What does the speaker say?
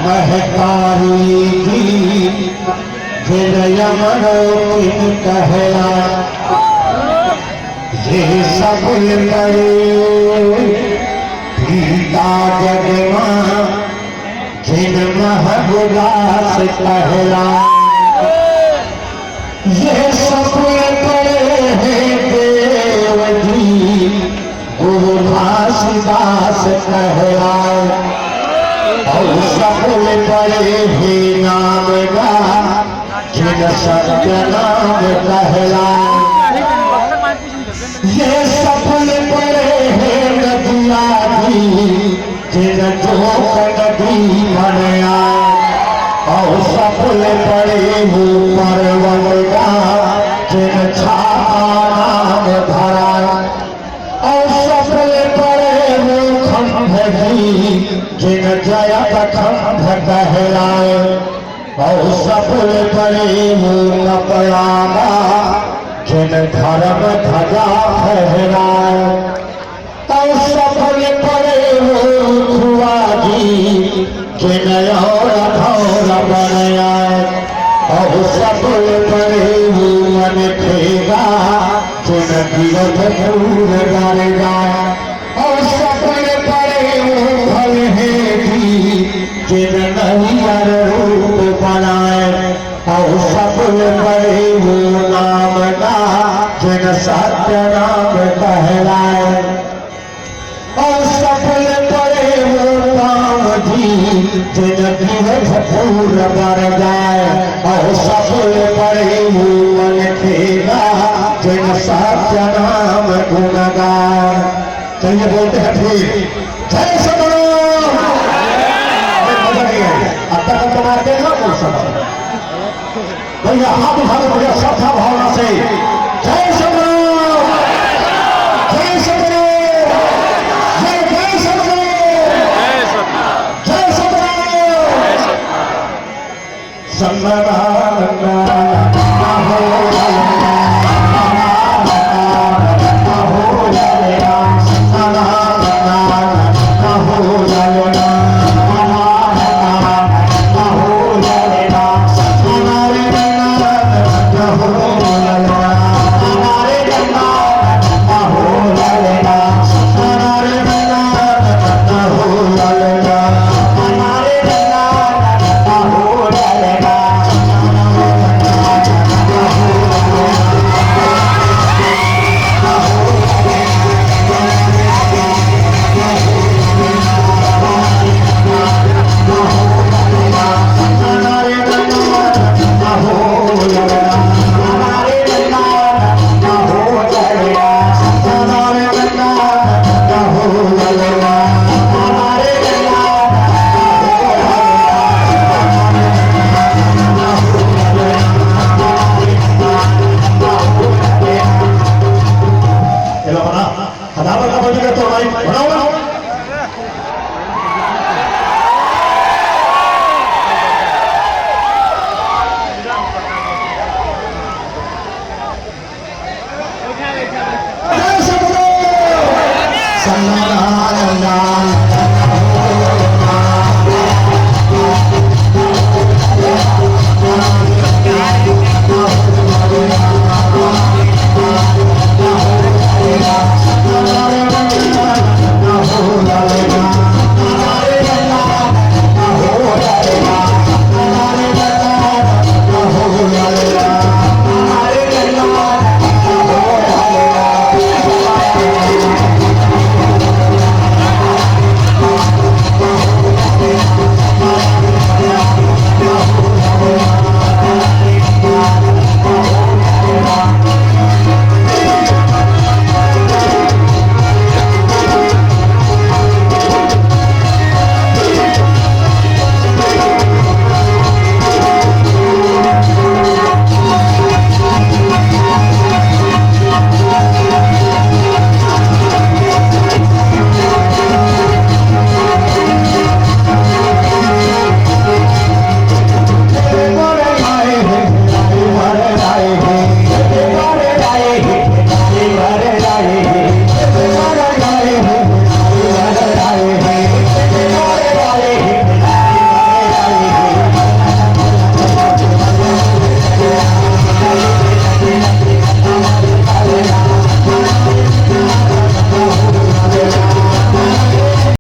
महकारी जी यमनो कहला ये सब करे पीता जगमा जिन महबुदास कहला ये सब करे हैं देव जी गुरु घासीदास कहला और सफल पड़े ही नाम गा जिन सत्य नाम कहला ये सफल पड़े हैं नदिया जी जिन जोक नदी बनया और सफल पड़े हो पर्वत गा जिन छाता नाम धरा और सफल पड़े हो खंभ जी जिन जयत खंभ कहलाए और सफल पड़े हो कपड़ा जिन धर्म ध्वजा फहराए और सफल पड़े हो खुआ जी जिन और घोर बनाए और सफल पड़े हो मन खेगा जिन गिरध दूर कर जाए और सफल पड़े हो फल है जी जिन नैयर रूप बनाए और सफल पड़े हो नाम का जिन सत्य नाम कहलाए और सफल पड़े हो काम जी जिन गिरध दूर कर जाए और सफल पड़े हो मन खेगा जिन सत्य नाम गुण गाए। चलिए बोलते हैं फिर जय सतराम। मजा नहीं है अब तक हम बनाते हैं कौन सा भैया हाथ उठाओ भैया श्रद्धा भावना से जय सतराम जय सतराम जय जय सतराम जय सतराम सन्नारायण सन्नारायण